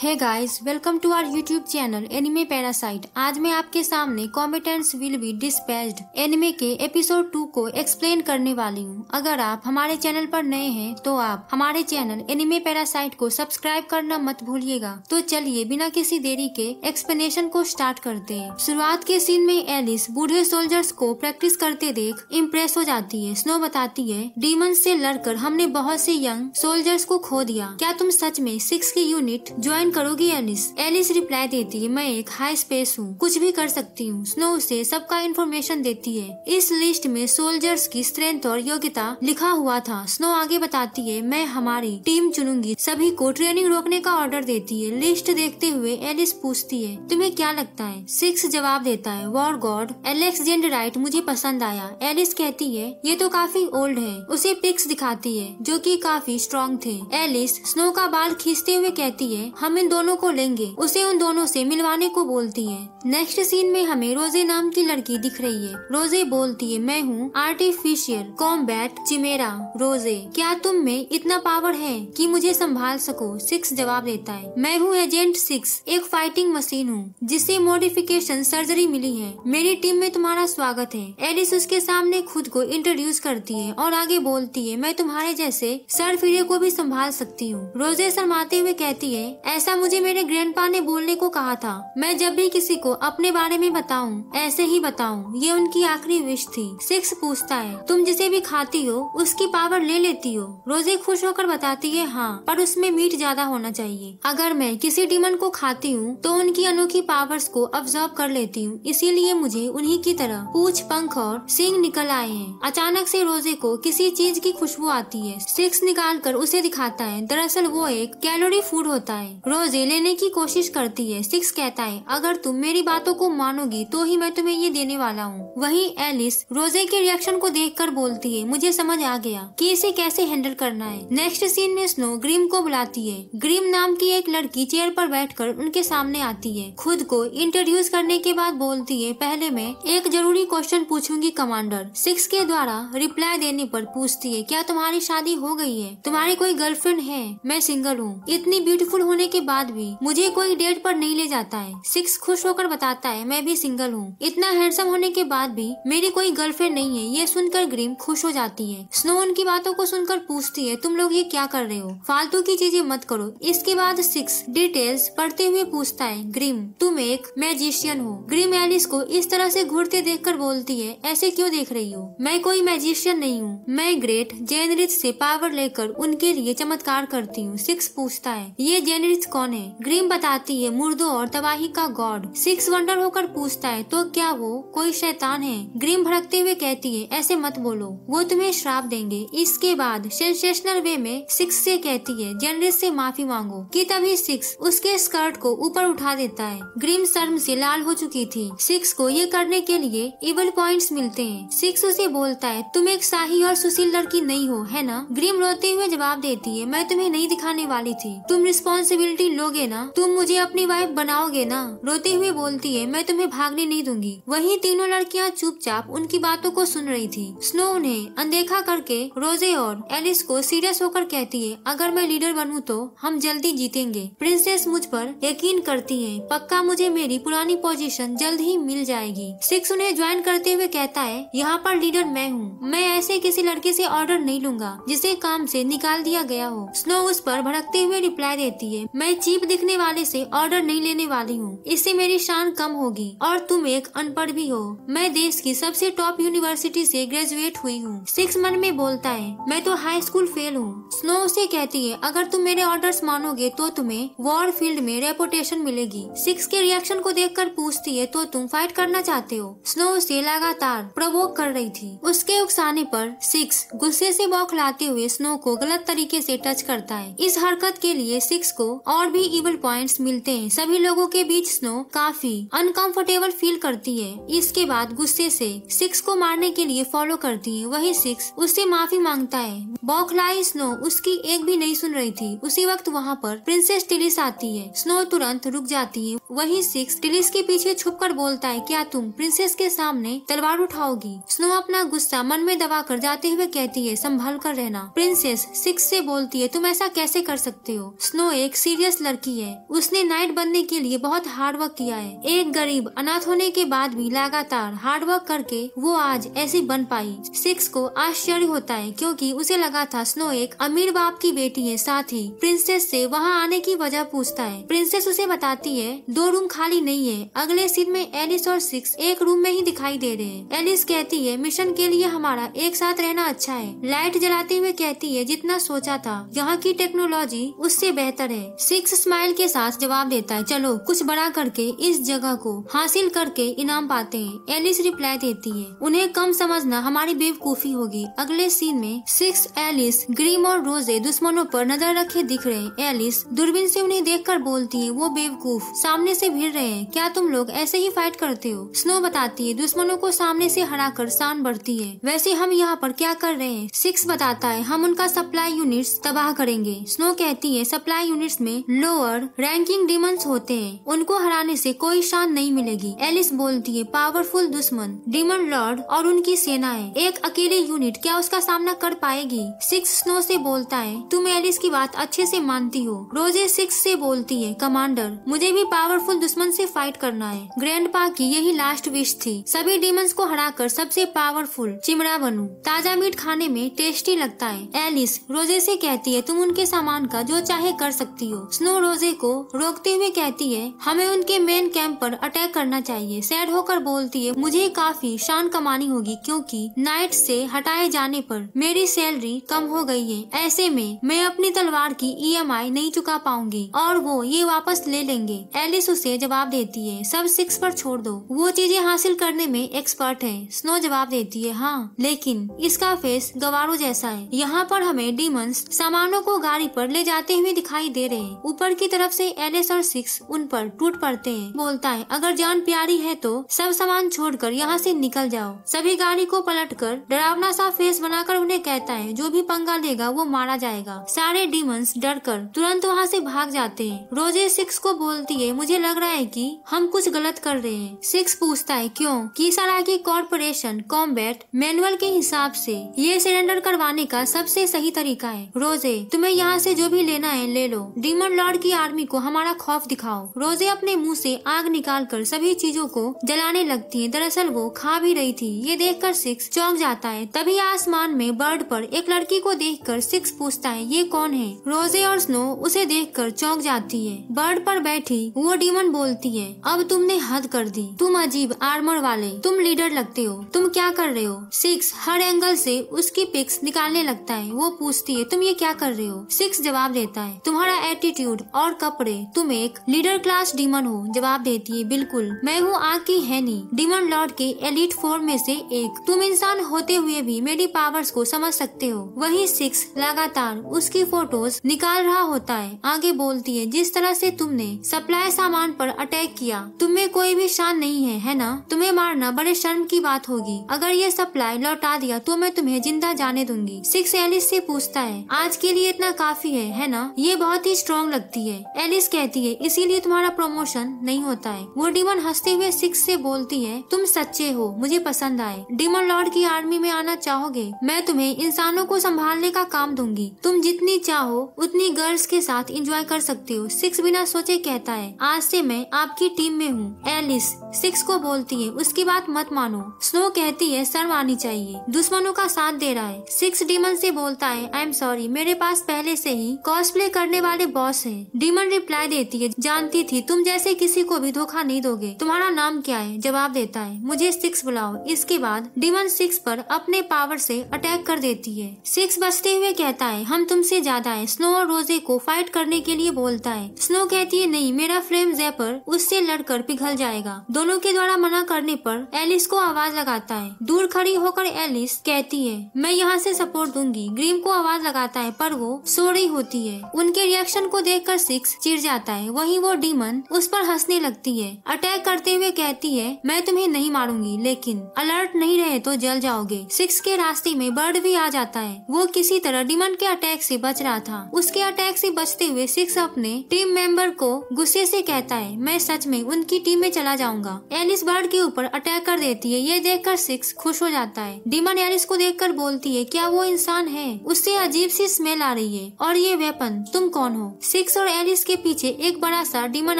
Hey guys, welcome to our YouTube channel anime parasite. आज मैं आपके सामने combatants will be dispatched anime के एपिसोड 2 को एक्सप्लेन करने वाली हूँ। अगर आप हमारे चैनल पर नए हैं तो आप हमारे चैनल एनिमे पैरासाइट को सब्सक्राइब करना मत भूलिएगा। तो चलिए बिना किसी देरी के एक्सप्लेनेशन को स्टार्ट करते हैं। शुरुआत के सीन में एलिस बूढ़े सोल्जर्स को प्रैक्टिस करते देख इम्प्रेस हो जाती है। स्नो बताती है, डीमन से लड़कर हमने बहुत से यंग सोल्जर्स को खो दिया। क्या तुम सच में 6 की यूनिट ज्वाइन करोगी एलिस? एलिस रिप्लाई देती है, मैं एक हाई स्पेस हूँ, कुछ भी कर सकती हूँ। स्नो उसे सबका इन्फॉर्मेशन देती है। इस लिस्ट में सोल्जर्स की स्ट्रेंथ और योग्यता लिखा हुआ था। स्नो आगे बताती है, मैं हमारी टीम चुनूंगी, सभी को ट्रेनिंग रोकने का ऑर्डर देती है। लिस्ट देखते हुए एलिस पूछती है, तुम्हें क्या लगता है? 6 जवाब देता है, वॉर गॉड एलेक्जेंडराइट मुझे पसंद आया। एलिस कहती है, ये तो काफी ओल्ड है। उसे पिक्स दिखाती है जो कि काफी स्ट्रॉन्ग थे। एलिस स्नो का बाल खींचते हुए कहती है, हम इन दोनों को लेंगे। उसे उन दोनों से मिलवाने को बोलती है। नेक्स्ट सीन में हमें रोजे नाम की लड़की दिख रही है। रोजे बोलती है, मैं हूँ आर्टिफिशियल कॉम्बैट चिमेरा। रोजे, क्या तुम में इतना पावर है कि मुझे संभाल सको? 6 जवाब देता है, मैं हूँ एजेंट 6, एक फाइटिंग मशीन हूँ जिसे मॉडिफिकेशन सर्जरी मिली है। मेरी टीम में तुम्हारा स्वागत है। एलिस उसके सामने खुद को इंट्रोड्यूस करती है और आगे बोलती है, मैं तुम्हारे जैसे सर फिरे को भी संभाल सकती हूँ। रोजे शर्माते हुए कहती है, ऐसा मुझे मेरे ग्रैंडपा ने बोलने को कहा था। मैं जब भी किसी को अपने बारे में बताऊं ऐसे ही बताऊं। ये उनकी आखिरी विश थी। 6 पूछता है, तुम जिसे भी खाती हो उसकी पावर ले लेती हो? रोजे खुश होकर बताती है, हाँ, पर उसमें मीट ज्यादा होना चाहिए। अगर मैं किसी डीमन को खाती हूँ तो उनकी अनोखी पावर्स को अब्सॉर्ब कर लेती हूँ, इसीलिए मुझे उन्हीं की तरह पूंछ, पंख और सींग निकल आए हैं। अचानक से रोजे को किसी चीज की खुशबू आती है। 6 निकाल कर उसे दिखाता है। दरअसल वो एक कैलोरी फूड होता है। रोजे लेने की कोशिश करती है। 6 कहता है, अगर तुम मेरी बातों को मानोगी तो ही मैं तुम्हें ये देने वाला हूँ। वहीं एलिस रोजे के रिएक्शन को देखकर बोलती है, मुझे समझ आ गया कि इसे कैसे हैंडल करना है। नेक्स्ट सीन में स्नो ग्रिम को बुलाती है। ग्रिम नाम की एक लड़की चेयर पर बैठकर उनके सामने आती है। खुद को इंट्रोड्यूस करने के बाद बोलती है, पहले मैं एक जरूरी क्वेश्चन पूछूंगी कमांडर। 6 के द्वारा रिप्लाई देने पर पूछती है, क्या तुम्हारी शादी हो गई है? तुम्हारी कोई गर्लफ्रेंड है? मैं सिंगल हूँ। इतनी ब्यूटीफुल होने के बाद भी मुझे कोई डेट पर नहीं ले जाता है। 6 खुश होकर बताता है, मैं भी सिंगल हूँ। इतना हैंडसम होने के बाद भी मेरी कोई गर्लफ्रेंड नहीं है। ये सुनकर ग्रिम खुश हो जाती है। स्नो उनकी बातों को सुनकर पूछती है, तुम लोग ये क्या कर रहे हो? फालतू की चीजें मत करो। इसके बाद 6 डिटेल्स पढ़ते हुए पूछता है, ग्रिम तुम एक मैजिशियन हो? ग्रिम एलिस को इस तरह से घूरते देखकर बोलती है, ऐसे क्यों देख रही हो? मैं कोई मैजिशियन नहीं हूँ। मैं ग्रेट जेनरिच से पावर लेकर उनके लिए चमत्कार करती हूँ। 6 पूछता है, ये जेनरिच कौन है? ग्रिम बताती है, मुर्दों और तबाही का गॉड। 6 वंडर होकर पूछता है, तो क्या वो कोई शैतान है? ग्रिम भड़कते हुए कहती है, ऐसे मत बोलो, वो तुम्हें श्राप देंगे। इसके बाद सेंसेशनल वे में 6 से कहती है, जेनरिच से माफी मांगो। कि तभी 6 उसके स्कर्ट को ऊपर उठा देता है। ग्रिम शर्म से लाल हो चुकी थी। 6 को ये करने के लिए इवल पॉइंट्स मिलते हैं। 6 उसे बोलता है, तुम एक शाही और सुशील लड़की नहीं हो, है ना? ग्रिम रोते हुए जवाब देती है, मैं तुम्हें नहीं दिखाने वाली थी। तुम रिस्पॉन्सिबिलिटी लोगे ना? तुम मुझे अपनी वाइफ बनाओगे ना? रोते हुए बोलती है, मैं तुम्हें भागने नहीं दूंगी। वहीं तीनों लड़कियां चुपचाप उनकी बातों को सुन रही थी। स्नो उन्हें अनदेखा करके रोजे और एलिस को सीरियस होकर कहती है, अगर मैं लीडर बनूं तो हम जल्दी जीतेंगे। प्रिंसेस मुझ पर यकीन करती है, पक्का मुझे मेरी पुरानी पोजीशन जल्द ही मिल जाएगी। 6 उन्हें ज्वाइन करते हुए कहता है, यहाँ पर लीडर मैं हूँ। मैं ऐसे किसी लड़के से ऑर्डर नहीं लूंगा जिसे काम से निकाल दिया गया हो। स्नो उस पर भड़कते हुए रिप्लाई देती है, मैं चीप दिखने वाले से ऑर्डर नहीं लेने वाली हूँ। इससे मेरी शान कम होगी और तुम एक अनपढ़ भी हो। मैं देश की सबसे टॉप यूनिवर्सिटी से ग्रेजुएट हुई हूँ। 6 मन में बोलता है, मैं तो हाई स्कूल फेल हूँ। स्नो उसे कहती है, अगर तुम मेरे ऑर्डर्स मानोगे तो तुम्हें वॉर फील्ड में रेपुटेशन मिलेगी। 6 के रिएक्शन को देखकर पूछती है, तो तुम फाइट करना चाहते हो? स्नो उसे लगातार प्रवोक कर रही थी। उसके उकसाने पर 6 गुस्से से बौखलाते हुए स्नो को गलत तरीके से टच करता है। इस हरकत के लिए 6 को और भी इवल पॉइंट्स मिलते हैं। सभी लोगों के बीच स्नो काफी अनकंफर्टेबल फील करती है। इसके बाद गुस्से से 6 को मारने के लिए फॉलो करती है। वही 6 उससे माफी मांगता है। बौखलाई स्नो उसकी एक भी नहीं सुन रही थी। उसी वक्त वहाँ पर प्रिंसेस टिलिस आती है। स्नो तुरंत रुक जाती है। वही 6 टिलिस के पीछे छुपकर बोलता है, क्या तुम प्रिंसेस के सामने तलवार उठाओगी? स्नो अपना गुस्सा मन में दबा कर जाते हुए कहती है, संभल कर रहना। प्रिंसेस 6 से बोलती है, तुम ऐसा कैसे कर सकते हो? स्नो एक सीरियस प्रिंसेस लड़की है। उसने नाइट बनने के लिए बहुत हार्ड वर्क किया है। एक गरीब अनाथ होने के बाद भी लगातार हार्ड वर्क करके वो आज ऐसी बन पाई। सिक्स को आश्चर्य होता है क्योंकि उसे लगा था स्नो एक अमीर बाप की बेटी है। साथ ही प्रिंसेस से वहाँ आने की वजह पूछता है। प्रिंसेस उसे बताती है 2 रूम खाली नहीं है। अगले सीन में एलिस और सिक्स एक रूम में ही दिखाई दे रहे हैं। एलिस कहती है मिशन के लिए हमारा एक साथ रहना अच्छा है। लाइट जलाते हुए कहती है जितना सोचा था यहाँ की टेक्नोलॉजी उससे बेहतर है। सिक्स स्माइल के साथ जवाब देता है चलो कुछ बड़ा करके इस जगह को हासिल करके इनाम पाते हैं। एलिस रिप्लाई देती है उन्हें कम समझना हमारी बेवकूफी होगी। अगले सीन में सिक्स, एलिस, ग्रीम और रोजे दुश्मनों पर नजर रखे दिख रहे हैं। एलिस दूरबीन से उन्हें देखकर बोलती है वो बेवकूफ सामने से भिड़ रहे हैं, क्या तुम लोग ऐसे ही फाइट करते हो? स्नो बताती है दुश्मनों को सामने से हराकर शान बढ़ती है। वैसे हम यहाँ पर क्या कर रहे हैं? सिक्स बताता है हम उनका सप्लाई यूनिट्स तबाह करेंगे। स्नो कहती है सप्लाई यूनिट्स में लोअर रैंकिंग डीमंस होते हैं, उनको हराने से कोई शान नहीं मिलेगी। एलिस बोलती है पावरफुल दुश्मन डीमन लॉर्ड और उनकी सेनाएं, एक अकेले यूनिट क्या उसका सामना कर पाएगी? सिक्स स्नो से बोलता है तुम एलिस की बात अच्छे से मानती हो। रोजे सिक्स से बोलती है कमांडर मुझे भी पावरफुल दुश्मन से फाइट करना है। ग्रैंडपा की यही लास्ट विश थी, सभी डीमंस को हराकर सबसे पावरफुल चिमड़ा बनूं। ताजा मीट खाने में टेस्टी लगता है। एलिस रोजे से कहती है तुम उनके सामान का जो चाहे कर सकती हो। स्नो रोजे को रोकते हुए कहती है हमें उनके मेन कैंप पर अटैक करना चाहिए। सैड होकर बोलती है मुझे काफी शान कमानी होगी क्योंकि नाइट से हटाए जाने पर मेरी सैलरी कम हो गई है। ऐसे में मैं अपनी तलवार की EMI नहीं चुका पाऊंगी और वो ये वापस ले लेंगे। एलिस उसे जवाब देती है सब सिक्स पर छोड़ दो, वो चीजें हासिल करने में एक्सपर्ट है। स्नो जवाब देती है हाँ लेकिन इसका फेस गवारू जैसा है। यहाँ पर हमें डीमंस सामानों को गाड़ी पर ले जाते हुए दिखाई दे रहे हैं। ऊपर की तरफ से एलिस और सिक्स उन पर टूट पड़ते हैं। बोलता है अगर जान प्यारी है तो सब सामान छोड़कर यहाँ से निकल जाओ। सभी गाड़ी को पलटकर डरावना सा फेस बनाकर उन्हें कहता है जो भी पंगा लेगा वो मारा जाएगा। सारे डीमंस डरकर तुरंत वहाँ से भाग जाते हैं। रोजे सिक्स को बोलती है मुझे लग रहा है कि हम कुछ गलत कर रहे हैं। सिक्स पूछता है क्यों? किसारागी कॉर्पोरेशन कॉम्बैट मैनुअल के हिसाब से ये सरेंडर करवाने का सबसे सही तरीका है। रोजे तुम्हें यहाँ से जो भी लेना है ले लो, डीमन लॉर्ड की आर्मी को हमारा खौफ दिखाओ। रोजे अपने मुंह से आग निकालकर सभी चीजों को जलाने लगती है। दरअसल वो खा भी रही थी। ये देखकर सिक्स चौंक जाता है। तभी आसमान में बर्ड पर एक लड़की को देखकर सिक्स पूछता है ये कौन है? रोजे और स्नो उसे देखकर चौंक जाती है। बर्ड पर बैठी वो डीमन बोलती है अब तुमने हद कर दी, तुम अजीब आर्मर वाले, तुम लीडर लगते हो, तुम क्या कर रहे हो? सिक्स हर एंगल से उसकी पिक्स निकालने लगता है। वो पूछती है तुम ये क्या कर रहे हो? सिक्स जवाब देता है तुम्हारा एटीट्यूड और कपड़े, तुम एक लीडर क्लास डीमन हो। जवाब देती है बिल्कुल, मैं हूँ आग की हैनी, डीमन लॉर्ड के एलिट 4 में से एक। तुम इंसान होते हुए भी मेरी पावर्स को समझ सकते हो। वही सिक्स लगातार उसकी फोटोज निकाल रहा होता है। आगे बोलती है जिस तरह से तुमने सप्लाई सामान पर अटैक किया, तुम्हें कोई भी शान नहीं है ना? तुम्हें मारना बड़े शर्म की बात होगी। अगर ये सप्लाई लौटा दिया तो मैं तुम्हें जिंदा जाने दूंगी। सिक्स एलिस से पूछता है आज के लिए इतना काफी है ना? ये बहुत ही स्ट्रॉन्ग लगती है। एलिस कहती है इसीलिए तुम्हारा प्रमोशन नहीं होता है। वो डीमन हंसते हुए सिक्स से बोलती है तुम सच्चे हो, मुझे पसंद आए। डीमन लॉर्ड की आर्मी में आना चाहोगे? मैं तुम्हें इंसानों को संभालने का काम दूंगी, तुम जितनी चाहो उतनी गर्ल्स के साथ एंजॉय कर सकते हो। सिक्स बिना सोचे कहता है आज से मैं आपकी टीम में हूँ। एलिस सिक्स को बोलती है उसकी बात मत मानो। स्नो कहती है शर्म आनी चाहिए, दुश्मनों का साथ दे रहा है। सिक्स डीमन से बोलता है आई एम सॉरी, मेरे पास पहले से ही कॉस्प्ले करने वाले बॉस है। डीमन रिप्लाई देती है जानती थी तुम जैसे किसी को भी धोखा नहीं दोगे। तुम्हारा नाम क्या है? जवाब देता है मुझे सिक्स बुलाओ। इसके बाद डीमन सिक्स पर अपने पावर से अटैक कर देती है। सिक्स बचते हुए कहता है हम तुमसे ज्यादा है। स्नो और रोजे को फाइट करने के लिए बोलता है। स्नो कहती है नहीं, मेरा फ्लेम ज़ैपर उससे लड़कर पिघल जाएगा। दोनों के द्वारा मना करने पर एलिस को आवाज लगाता है। दूर खड़ी होकर एलिस कहती है मैं यहाँ से सपोर्ट दूंगी। ग्रीम को आवाज लगाता है पर वो सो रही होती है। उनके रिएक्शन को देखकर सिक्स चिढ़ जाता है। वहीं वो डीमन उस पर हंसने लगती है। अटैक करते हुए कहती है मैं तुम्हें नहीं मारूंगी, लेकिन अलर्ट नहीं रहे तो जल जाओगे। सिक्स के रास्ते में बर्ड भी आ जाता है। वो किसी तरह डीमन के अटैक से बच रहा था। उसके अटैक से बचते हुए सिक्स अपने टीम मेंबर को गुस्से से कहता है मैं सच में उनकी टीम में चला जाऊंगा। एलिस बर्ड के ऊपर अटैक कर देती है। ये देखकर सिक्स खुश हो जाता है। डीमन एलिस को देखकर बोलती है क्या वो इंसान है? उससे अजीब सी स्मेल आ रही है। और ये वेपन तुम कौन हो? सिक्स और एलिस के पीछे एक बड़ा सा डीमन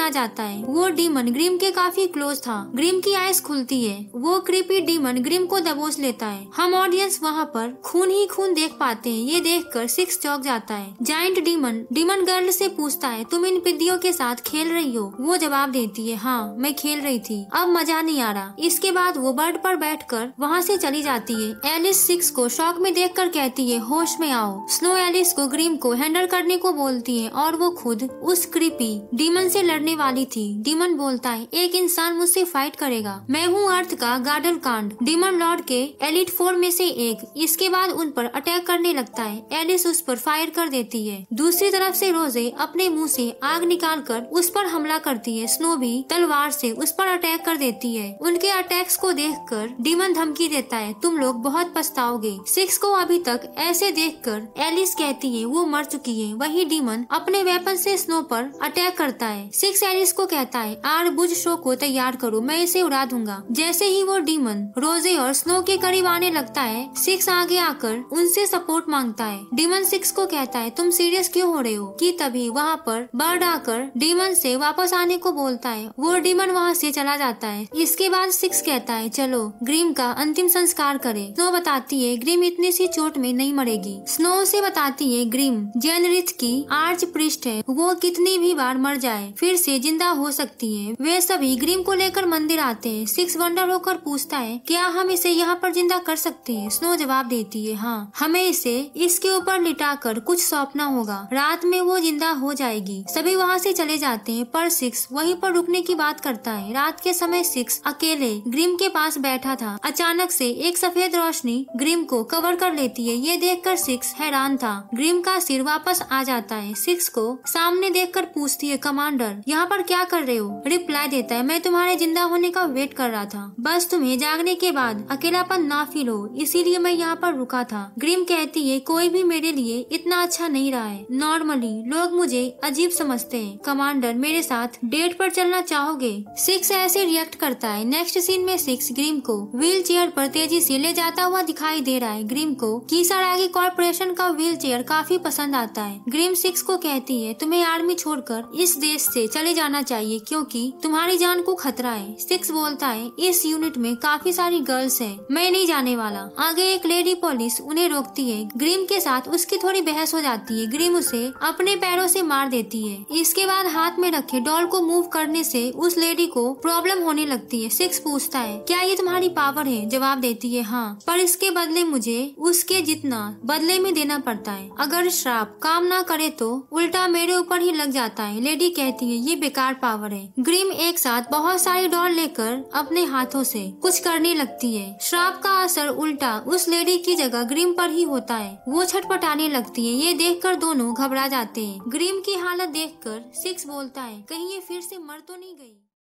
आ जाता है। वो डीमन ग्रिम के काफी क्लोज था। ग्रिम की आइज खुलती है। वो क्रीपी डीमन ग्रिम को दबोच लेता है। हम ऑडियंस वहाँ पर खून ही खून देख पाते हैं। ये देखकर सिक्स चौंक जाता है। जायंट डीमन गर्ल से पूछता है, तुम इन पिद्दियों के साथ खेल रही हो? वो जवाब देती है, हाँ मैं खेल रही थी, अब मजा नहीं आ रहा। इसके बाद वो बर्ड पर बैठकर वहाँ से चली जाती है। एलिस सिक्स को शॉक में देखकर कहती है, होश में आओ। स्नो एलिस को ग्रिम को हैंडल करने को बोलती है और वो खुद उस क्रीपी डीमन से लड़ने वाली थी। डीमन बोलता है, एक इंसान मुझसे फाइट करेगा, मैं हूँ अर्थ का गार्डल कांड, डीमन लॉर्ड के एलिट 4 में से एक। इसके बाद उन पर अटैक करने लगता है। एलिस उस पर फायर कर देती है। दूसरी तरफ से रोजे अपने मुंह से आग निकालकर उस पर हमला करती है। स्नो भी तलवार से उस पर अटैक कर देती है। उनके अटैक्स को देखकर डीमन धमकी देता है, तुम लोग बहुत पछताओगे। सिक्स को अभी तक ऐसे देखकर एलिस कहती है वो मर चुकी है। वही डीमन अपने वेपन से स्नो पर अटैक करता है। सिक्स एलिस को कहता है, आर बुझ शो को तैयार करो, मैं इसे उड़ा दूंगा। जैसे ही वो डीमन रोजे और स्नो के करीब आने लगता है, सिक्स आगे आकर उनसे सपोर्ट मांगता है। डीमन सिक्स को कहता है, तुम सीरियस क्यों हो रहे हो? कि तभी वहाँ पर बर्ड आकर डीमन से वापस आने को बोलता है। वो डीमन वहाँ से चला जाता है। इसके बाद सिक्स कहता है, चलो ग्रिम का अंतिम संस्कार करें। स्नो बताती है, ग्रिम इतनी सी चोट में नहीं मरेगी। स्नो से बताती है, ग्रिम जेनरिथ की आर्च प्रिस्ट है, वो कितनी भी बार मर जाए फिर से जिंदा हो सकती है। वे सभी ग्रिम को लेकर मंदिर आते हैं। सिक्स वंडर होकर पूछता है, क्या हम इसे यहाँ पर जिंदा कर सकते हैं? स्नो जवाब देती है, हाँ, हमें इसे इसके ऊपर लिटाकर कुछ सौंपना होगा, रात में वो जिंदा हो जाएगी। सभी वहाँ से चले जाते हैं, पर सिक्स वहीं पर रुकने की बात करता है। रात के समय सिक्स अकेले ग्रिम के पास बैठा था। अचानक से एक सफेद रोशनी ग्रिम को कवर कर लेती है। ये देखकर सिक्स हैरान था। ग्रिम का सिर वापस आ जाता है। सिक्स को सामने देखकर पूछती है, कमांडर यहाँ पर क्या कर रहे हो? रिप्लाई देता है, मैं तुम्हारे जिंदा होने का वेट कर रहा था, बस तुम्हें जागने के बाद अकेलापन ना फील हो, इसीलिए मैं यहाँ पर रुका था। ग्रिम कहती है, कोई भी मेरे लिए इतना अच्छा नहीं रहा है। नॉर्मली लोग मुझे अजीब समझते हैं। कमांडर मेरे साथ डेट पर चलना चाहोगे? सिक्स ऐसे रिएक्ट करता है। नेक्स्ट सीन में सिक्स ग्रिम को व्हील चेयर पर तेजी से ले जाता हुआ दिखाई दे रहा है। ग्रिम को कीसारागी कॉर्पोरेशन का व्हील चेयर काफी पसंद आता है। ग्रिम सिक्स को कहती है, तुम्हें आर्मी छोड़कर इस देश से चले जाना चाहिए क्योंकि तुम्हारी जान को खतरा है। सिक्स बोलता है, इस यूनिट में काफी सारी गर्ल्स हैं, मैं नहीं जाने वाला। आगे एक लेडी पुलिस उन्हें रोकती है। ग्रिम के साथ उसकी थोड़ी बहस हो जाती है। ग्रिम उसे अपने पैरों से मार देती है। इसके बाद हाथ में रखे डॉल को मूव करने से उस लेडी को प्रॉब्लम होने लगती है। सिक्स पूछता है, क्या ये तुम्हारी पावर है? जवाब देती है, हाँ, पर इसके बदले मुझे उसके जितना बदले में देना पड़ता है। अगर श्राप काम ना करे तो उल्टा मेरे ऊपर ही लग जाता है। लेडी कहती है, ये बेकार पावर है। ग्रिम एक साथ बहुत सारी डॉल लेकर अपने हाथों से कुछ करने लगती है। श्राप का असर उल्टा उस लेडी की जगह ग्रिम पर ही होता है। वो छटपटाने लगती है। ये देखकर दोनों घबरा जाते हैं। ग्रिम की हालत देखकर सिक्स बोलता है, कहीं ये फिर से मर तो नहीं गई?